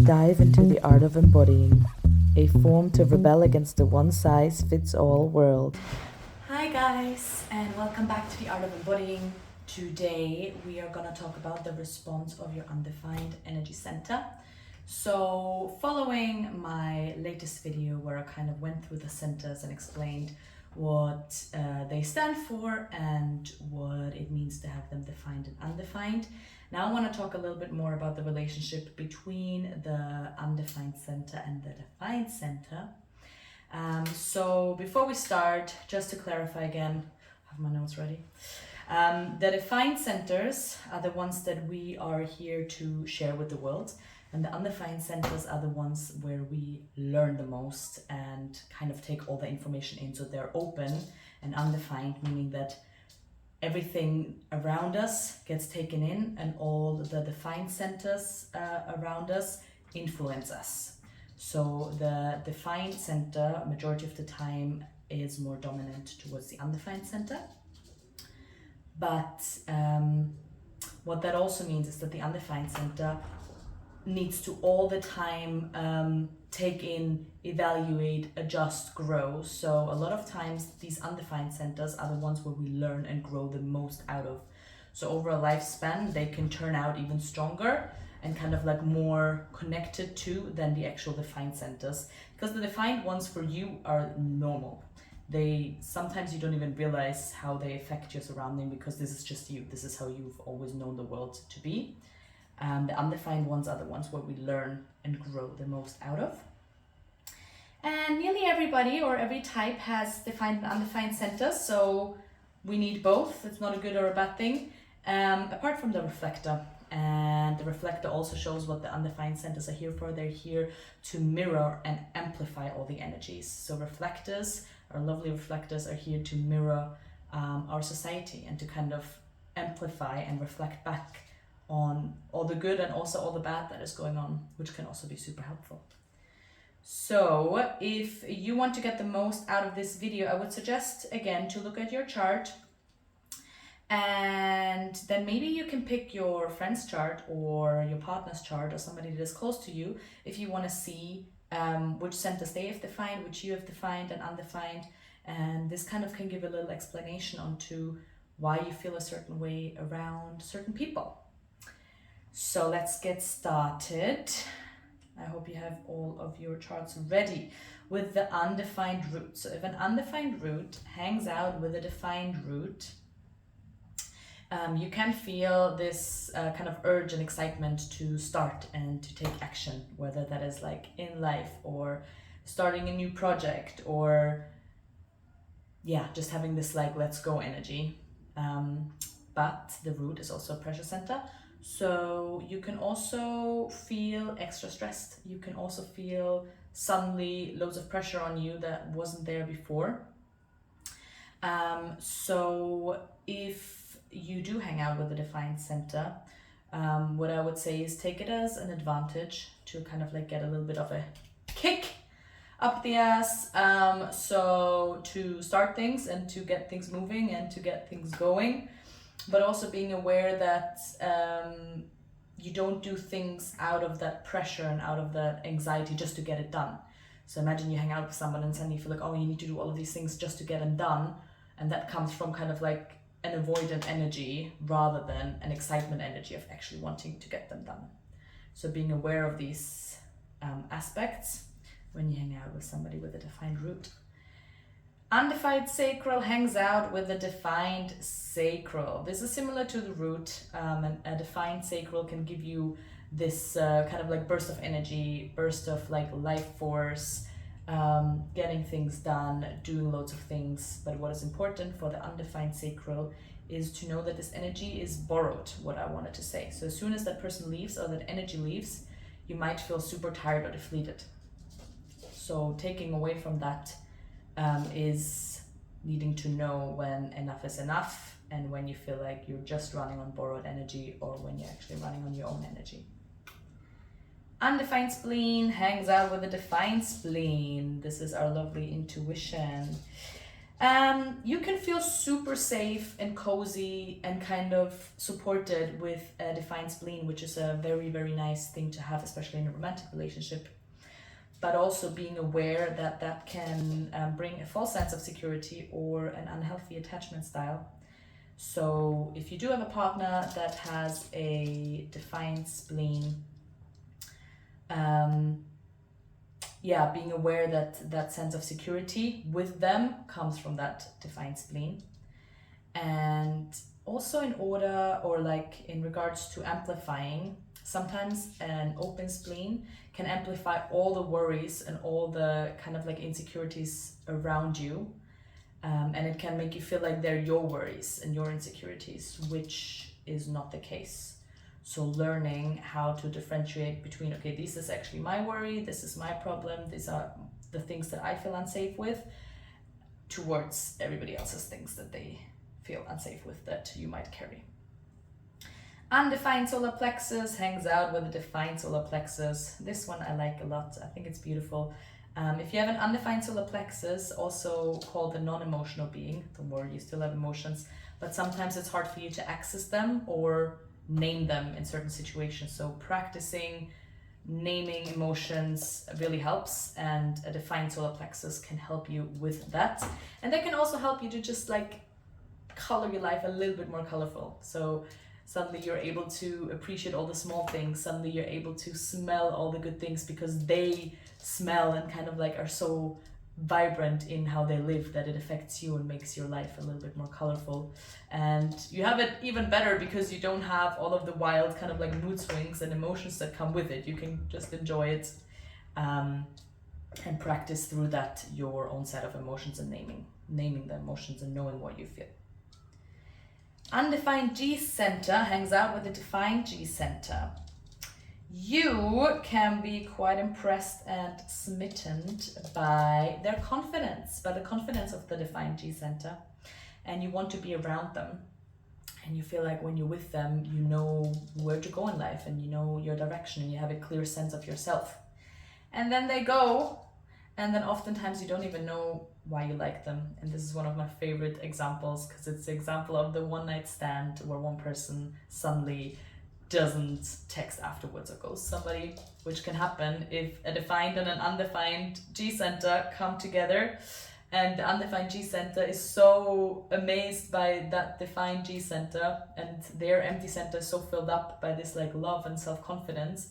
Dive into the art of embodying, a form to rebel against the one-size-fits-all world. Hi guys, and welcome back to the Art of Embodying. Today we are going to talk about the response of your undefined energy center. So following my latest video where I kind of went through the centers and explained what they stand for and what it means to have them defined and undefined, now I want to talk a little bit more about the relationship between the undefined center and the defined center. So before we start, just to clarify again, I have my notes ready. The defined centers are the ones that we are here to share with the world, and the undefined centers are the ones where we learn the most and kind of take all the information in. So they're open and undefined, meaning that everything around us gets taken in and all the defined centers around us influence us. So the defined center, majority of the time, is more dominant towards the undefined center. But what that also means is that the undefined center needs to all the time take in, evaluate, adjust, grow. So a lot of times these undefined centers are the ones where we learn and grow the most out of. So over a lifespan, they can turn out even stronger and kind of like more connected to than the actual defined centers, because the defined ones for you are normal. They sometimes you don't even realize how they affect your surrounding, because this is just you. This is how you've always known the world to be. The undefined ones are the ones where we learn and grow the most out of. And nearly everybody or every type has defined and undefined centers, so we need both. It's not a good or a bad thing, apart from the reflector. And the reflector also shows what the undefined centers are here for. They're here to mirror and amplify all the energies. So reflectors, our lovely reflectors, are here to mirror our society and to kind of amplify and reflect back on all the good and also all the bad that is going on, which can also be super helpful. So if you want to get the most out of this video, I would suggest again to look at your chart, and then maybe you can pick your friend's chart or your partner's chart or somebody that is close to you if you want to see which centers they have defined, which you have defined and undefined, and this kind of can give a little explanation onto why you feel a certain way around certain people. So let's get started. I hope you have all of your charts ready with the undefined root. So if an undefined root hangs out with a defined root, you can feel this kind of urge and excitement to start and to take action, whether that is like in life or starting a new project or just having this like let's go energy. But the root is also a pressure center. So you can also feel extra stressed. You can also feel suddenly loads of pressure on you that wasn't there before. So if you do hang out with a defined center, what I would say is take it as an advantage to kind of like get a little bit of a kick up the ass. So to start things and to get things moving and to get things going, but also being aware that you don't do things out of that pressure and out of that anxiety just to get it done. So imagine you hang out with someone and suddenly you feel like, oh, you need to do all of these things just to get them done. And that comes from kind of like an avoidant energy rather than an excitement energy of actually wanting to get them done. So being aware of these aspects when you hang out with somebody with a defined root. Undefined sacral hangs out with a defined sacral. This is similar to the root. And a defined sacral can give you this kind of like burst of energy, burst of like life force, getting things done, doing loads of things. But what is important for the undefined sacral is to know that this energy is borrowed, what I wanted to say. So as soon as that person leaves or that energy leaves, you might feel super tired or depleted. So taking away from that is needing to know when enough is enough and when you feel like you're just running on borrowed energy or when you're actually running on your own energy. Undefined spleen hangs out with a defined spleen. This is our lovely intuition. You can feel super safe and cozy and kind of supported with a defined spleen, which is a very, very nice thing to have, especially in a romantic relationship. But also being aware that that can bring a false sense of security or an unhealthy attachment style. So if you do have a partner that has a defined spleen, being aware that that sense of security with them comes from that defined spleen. And also in order, or like in regards to amplifying, sometimes an open spleen can amplify all the worries and all the kind of like insecurities around you. And it can make you feel like they're your worries and your insecurities, which is not the case. So learning how to differentiate between, okay, this is actually my worry, this is my problem, these are the things that I feel unsafe with, towards everybody else's things that they feel unsafe with that you might carry. Undefined solar plexus hangs out with a defined solar plexus. This one I like a lot. I think it's beautiful. If you have an undefined solar plexus, also called a non-emotional being, don't worry, you still have emotions, but sometimes it's hard for you to access them or name them in certain situations. So practicing naming emotions really helps, and a defined solar plexus can help you with that. And they can also help you to just like color your life a little bit more colorful. So suddenly you're able to appreciate all the small things. Suddenly you're able to smell all the good things because they smell and kind of like are so vibrant in how they live that it affects you and makes your life a little bit more colorful. And you have it even better because you don't have all of the wild kind of like mood swings and emotions that come with it. You can just enjoy it and practice through that your own set of emotions and naming the emotions and knowing what you feel. Undefined G center hangs out with a defined G center. You can be quite impressed and smitten by their confidence, by the confidence of the defined G center, and you want to be around them. And you feel like when you're with them, you know where to go in life and you know your direction and you have a clear sense of yourself. And then they go, and then oftentimes you don't even know why you like them. And this is one of my favorite examples because it's the example of the one night stand where one person suddenly doesn't text afterwards or ghosts somebody, which can happen if a defined and an undefined G center come together. And the undefined G center is so amazed by that defined G center, and their empty center is so filled up by this like love and self-confidence.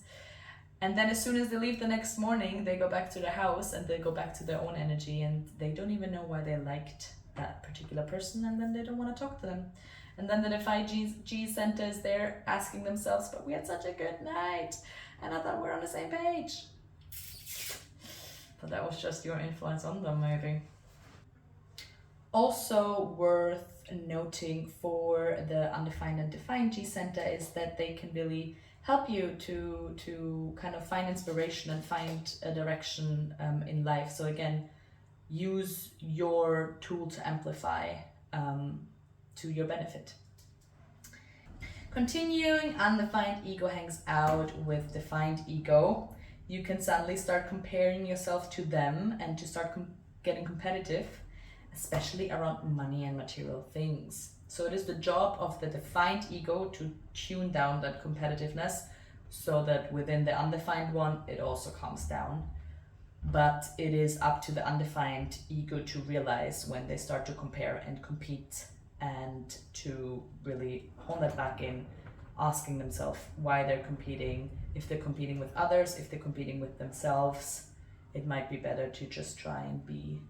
And then as soon as they leave the next morning, they go back to their house and they go back to their own energy, and they don't even know why they liked that particular person, and then they don't want to talk to them. And then the defined G center is there asking themselves, but we had such a good night, and I thought we were on the same page. But that was just your influence on them, maybe. Also worth noting for the undefined and defined G center is that they can really help you to kind of find inspiration and find a direction in life. So again, use your tool to amplify to your benefit. Continuing, undefined ego hangs out with defined ego. You can suddenly start comparing yourself to them and to start getting competitive, especially around money and material things. So it is the job of the defined ego to tune down that competitiveness so that within the undefined one, it also calms down. But it is up to the undefined ego to realize when they start to compare and compete, and to really hone that back in, asking themselves why they're competing, if they're competing with others, if they're competing with themselves. It might be better to just try and be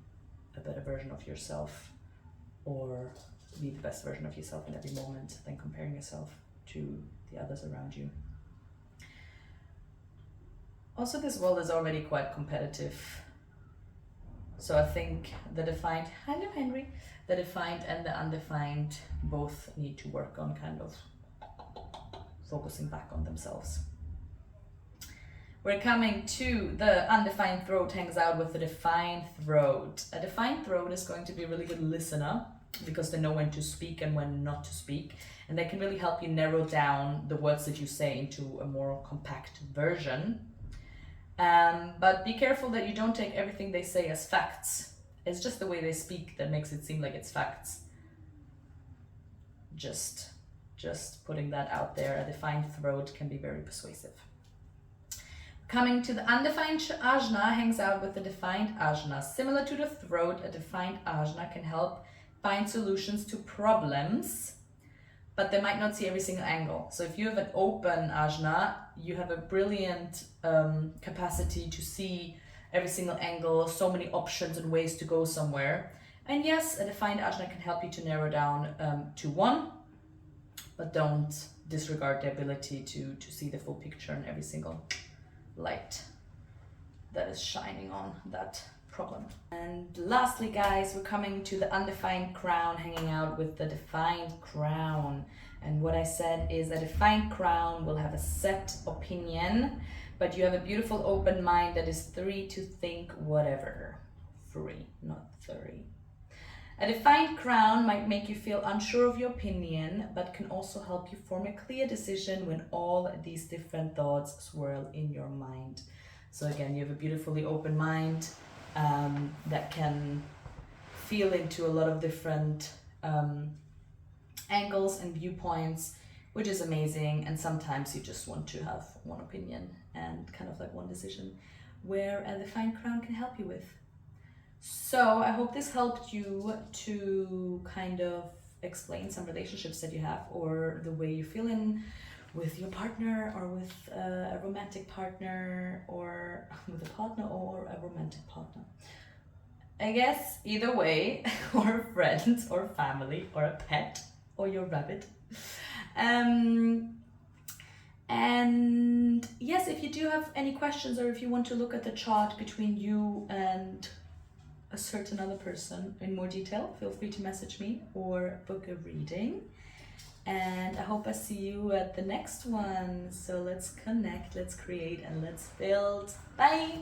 a better version of yourself, or be the best version of yourself in every moment, than comparing yourself to the others around you. Also, this world is already quite competitive. So I think the defined, hello Henry, the defined and the undefined both need to work on kind of focusing back on themselves. We're coming to the undefined throat hangs out with the defined throat. A defined throat is going to be a really good listener because they know when to speak and when not to speak. And they can really help you narrow down the words that you say into a more compact version. But be careful that you don't take everything they say as facts. it's just the way they speak that makes it seem like it's facts. Just putting that out there. A defined throat can be very persuasive. Coming to the undefined ajna hangs out with the defined ajna. Similar to the throat, a defined ajna can help find solutions to problems, but they might not see every single angle. So if you have an open ajna, you have a brilliant capacity to see every single angle, so many options and ways to go somewhere. And yes, a defined ajna can help you to narrow down to one, but don't disregard the ability to see the full picture and every single light that is shining on that problem. And lastly, guys, we're coming to the undefined crown hanging out with the defined crown. And what I said is a defined crown will have a set opinion, but you have a beautiful open mind that is free to think whatever. Free, not 30. A defined crown might make you feel unsure of your opinion, but can also help you form a clear decision when all these different thoughts swirl in your mind. So again, you have a beautifully open mind that can feel into a lot of different angles and viewpoints, which is amazing. And sometimes you just want to have one opinion and kind of like one decision, where a defined crown can help you with. So I hope this helped you to kind of explain some relationships that you have, or the way you feel in with your partner, or with a romantic partner, or with a partner or a romantic partner. I guess either way, or a friend or family or a pet or your rabbit. And yes, if you do have any questions, or if you want to look at the chart between you and a certain other person in more detail, feel free to message me or book a reading. And I hope I see you at the next one. So let's connect, let's create, and let's build. Bye!